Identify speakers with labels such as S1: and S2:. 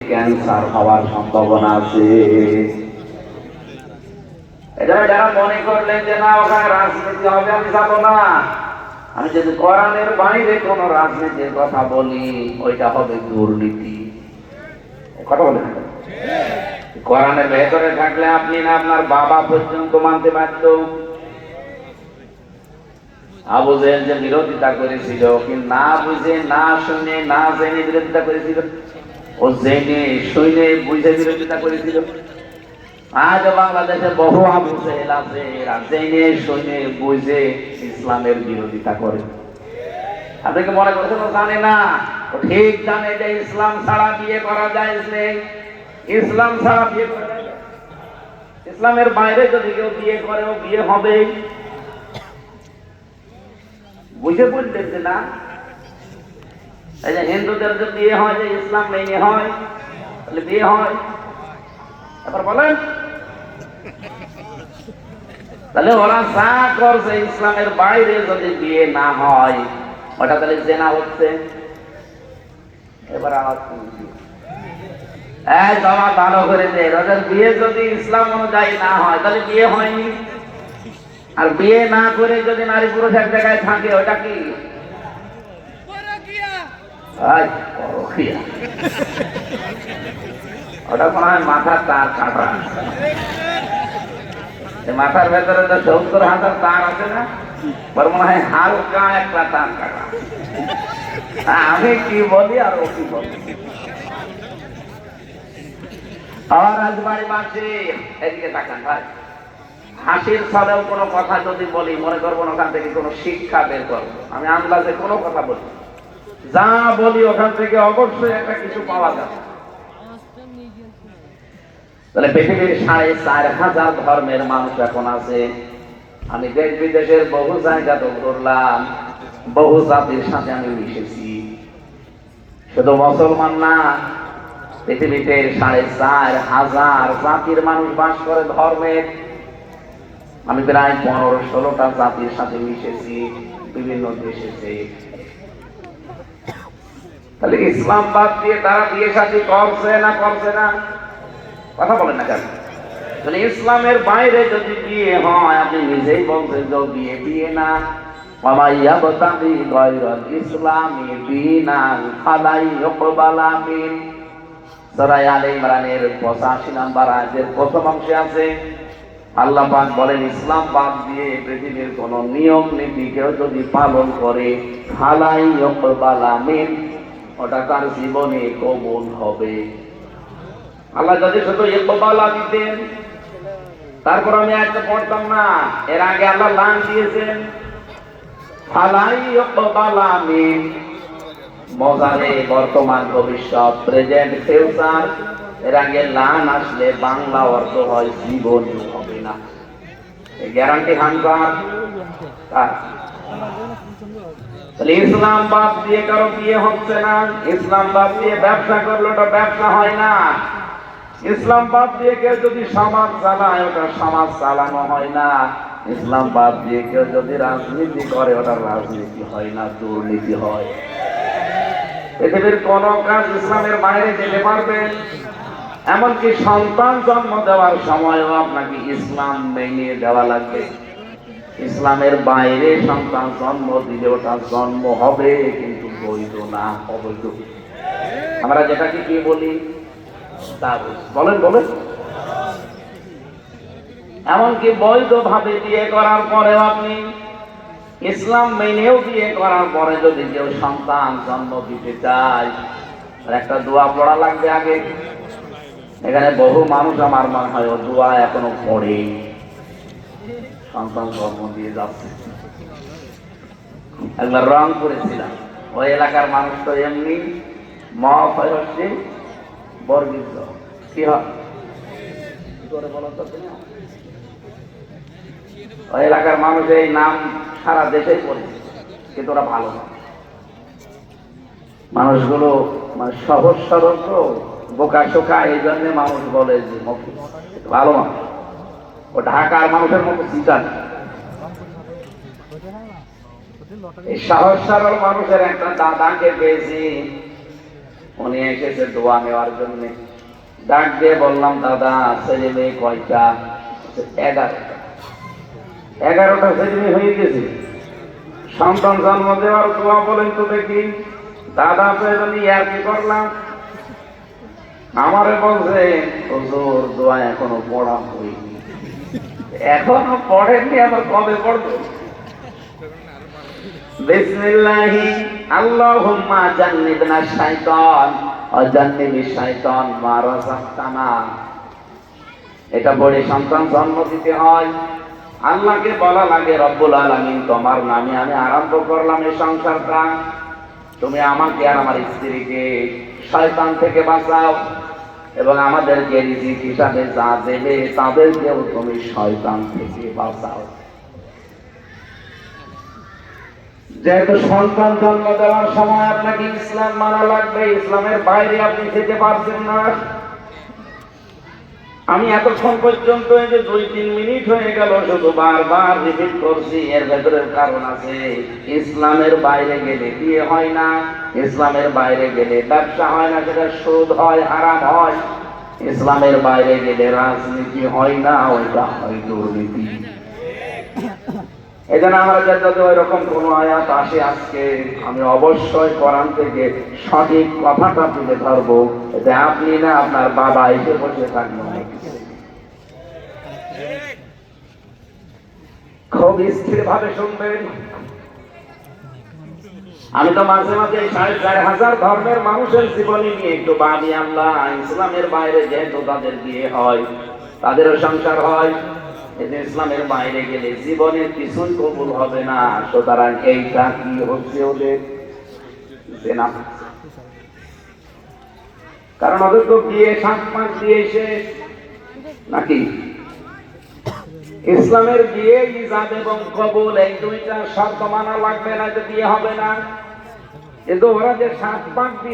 S1: Cancer হওয়ার সম্ভাবনা আছে। এজন্য যারা মনে করলেন যে না ওখানে রাজনীতি হবে, আমি যাবো না, আমি যদি কোরআনের বাইরে কোন রাজনীতির কথা বলি ওইটা হবে দুর্নীতি। কথা বলে না, কোরআনের ভেতরে থাকলে আপনি না আপনার বাবা পর্যন্ত মানতে পারত। আবু জেহেল যে বিরোধিতা করেছিল, কিন্তু না বুঝে না শুনে না জেনে বিরোধিতা করেছিল, ও জেনে শুনে বুঝে বিরোধিতা করেছিল। আজ বাংলাদেশে বহু আবু জেহেল আছে, জেনে শুনে বুঝে ইসলামের বিরোধিতা করে। আপনি কি মনে করছেন ও জানে না? ও ঠিক জানে যে ইসলাম ছাড়া বিয়ে করা যায়, ইসলাম ছাড়া বিয়ে করা যায়, ইসলামের বাইরে যদি কেউ বিয়ে করে ও বিয়ে হবে। বুঝে বললেন যে না, এই যে হিন্দুদের যে বিয়ে হয় যে ইসলাম মেনে হয়, তাহলে বিয়ে হয়। এবার বলেন, তাহলে ওরা যা করছে ইসলামের বাইরে যদি বিয়ে না হয় ওটা তাহলে জেনা হচ্ছে। এবার আমার ভালো করে দেয়, ওদের বিয়ে যদি ইসলাম অনুযায়ী না হয় তাহলে বিয়ে হয়নি। আর বিয়ে না করে যদি নারী পুরুষ এক জায়গায় থাকে ওটা কি? ওটা মনে হয় মাথার তার কাটা। মাথার ভেতরে তো ৭০,০০০ তার আছে না, মনে হয় হালকা একটা তার কাটা। আমি কি বলি আর ও কি বলি। আর রাজবাড়ি মাঝে এদিকে তাকান ভাই, হাসির ছলেও কোনো কথা যদি বলি মনে করবো ওখান থেকে কোনো শিক্ষা বের করবো। আমি আন্দাজে কোনো কথা বলি, যা বলি ওখান থেকে অবশ্যই একটা কিছু পাওয়া যাবে। তাহলে পৃথিবীর ৪,৫০০ ধর্মের মানুষ এখন আছে। আমি দেশ বিদেশের বহু জায়গা তো ঘুরলাম, বহু জাতির সাথে আমি মিশেছি। শুধু মুসলমান না, পৃথিবীতে ৪,৫০০ জাতির মানুষ বাস করে ধর্মের। আমি প্রায় ১৫-১৬টা জাতির সাথে মিশেছি বিভিন্ন দেশে। তাহলে ইসলাম বাদ দিয়ে তারা বিয়ে শাদী করছে না করছে না? কথা বলেন না কেন? তাহলে ইসলামের বাইরে যদি বিয়ে হয়, আপনি নিজেই বলছেন যে বিয়ে বিয়ে না। ওয়ামাইয়াবতাগি গায়রাল ইসলামি দীনান ফালাই ইউকবালা মিন। সূরা আলে ইমরানের ৮৫ নম্বর আয়াতের প্রথম অংশে আছে, আল্লাহ পাক বলেন ইসলাম বাদ দিয়ে পৃথিবীর কোন নিয়ম নীতি কেউ যদি পালন করে, ফালাই ইউকবালা মিন, ওটা তার জীবনে কবুল হবে। আল্লাহ যদি শুধু ইকবালা দিতেন, তারপর আমি একটা পড়তাম না, এর আগে আল্লাহ লান দিয়েছেন ফালাই ইকবালা মিন। মজারে বর্তমান ভবিষ্যৎ, প্রেজেন্ট ফিউচার, এর আগে লান আসলে বাংলা অর্থ হয় জীবনই হবে না। গ্যারান্টি হানকার। তাহলে ইসলাম বাদ দিয়ে কারো বিয়ে হচ্ছে না, ইসলাম বাদ দিয়ে ব্যবসা করলে ওটা ব্যবসা হয় না। ইসলাম বাদ দিয়ে কেউ যদি সমাজ চালায় ওটা সমাজ চালানো হয় না। ইসলাম বাদ দিয়ে কেউ যদি রাজনীতি করে ওটা রাজনীতি হয় না, দুর্নীতি হয়। পৃথিবীর কোন কাজ ইসলামের বাইরে যেতে পারবেন? এমনকি সন্তান জন্ম দেওয়ার সময়ও আপনাকে ইসলাম মেনে দেওয়া লাগবে। ইসলামের বাইরে সন্তান জন্ম দিলে ওটা জন্ম হবে কিন্তু বৈধ না, অবৈধ। আমরা যেটাকে কি বলি বলেন বলেন। এমনকি বৈধ ভাবে বিয়ে করার পরেও আপনি ইসলাম মেনেও বিয়ে করার পরে যদি কেউ সন্তান জন্ম দিতে চায়, একটা দোয়া পড়া লাগবে আগে। এখানে বহু মানুষ আমার মনে হয় ও দোয়া এখনো পড়ে সন্তান জন্ম দিয়ে যাচ্ছে। একবার রং করেছিলাম, ওই এলাকার মানুষ তো এমনি মত হচ্ছে বর্গিত। কি হয় ওই এলাকার মানুষ এই নাম সারা দেশেই পড়েছে, কিন্তু ওরা ভালো না। মানুষগুলো মানে সহজ সরল তো বোকা শোকা, এই জন্য মানুষ বলে যে ভালো মানুষ। ও ঢাকার মানুষের মতো চিন্তা। এই সহজ সরল মানুষের একটা দাদাকে পেয়েছি, উনি এসেছে দোয়া নেওয়ার জন্য। ডাক দিয়ে বললাম, দাদা ছেলে মেয়ে কয়টা? 11টা। 11টা ছেলে মেয়ে হয়ে গেছে। সন্তান জন্ম দেওয়ার দোয়া বলেন তো দেখি। দাদা প্রয়োজনে আর কি করলাম? আমারে বলছে, হুজুর দোয়া এখনো পড়া হয়নি। এখনো পড়েননি, আবার কবে পড়বে? বিসমিল্লাহি আল্লাহুম্মা জান্নিবনা শাইতান ওয়া জান্নিবিশ শাইতান মা রাযাকতানা। এটা পড়ে সন্তান জন্ম দিতে হয়। আল্লাহকে বলা লাগে, রব্বুল আলামিন তোমার নামে আমি আরম্ভ করলাম এই সংসারটা, তুমি আমাকে আর আমার স্ত্রীকে শয়তান থেকে বাঁচাও, এবং আমাদেরকে রিজিক হিসাবে যা দেবে তাদেরকেও তুমি শয়তান থেকে বাঁচাও। যেহেতু সন্তান জন্ম দেওয়ার সময় আপনাকে ইসলাম মানা লাগবে, ইসলামের বাইরে আপনি যেতে পারছেন না। আমি এতক্ষণ পর্যন্ত এই যে 2-3 মিনিট হয়ে গেল শুধু বারবার রিপিট করছি, এর ভেতরের কারণ আছে। ইসলামের বাইরে গেলে বিয়ে হয় না, ইসলামের বাইরে গেলে ব্যবসা হয় না, সেটা সুদ হয়, হারাম হয়। ইসলামের বাইরে গেলে রাজনীতি হয় না, ওইটা হয় দুর্নীতি। এই জন্য আমার যাতে ওই রকম কোন আয়াত আসে আজকে, আমি অবশ্যই কোরআন থেকে সঠিক কথাটা তুলে ধরবো, এতে আপনি না আপনার বাবা এসে বসে থাকবেন। খুব স্থির ভাবে শুনবেন। আমি তো মাঝে মাঝে 4,500 ধর্মের মানুষের জীবনী নিয়ে একটু ভাবি, আল্লাহ ইসলামের বাইরে যেহেতু তাদের বিয়ে হয়, তাদেরও সংসার হয়, ইসলামের বাইরে গেলে জীবনের কিছুই কবুল হবে না, সুতরাং এইটা কি হচ্ছে ওদের জেনা। কারণ ওদের তো বিয়ে 7 মাস দিয়ে শেষ নাকি? ইসলামের বিয়ে ইজাব এবং কবুল এই দুইটা শর্ত মানা লাগবে না, যে বিয়ে হবে না। কিন্তু ওরা যে 7 পাক দিয়ে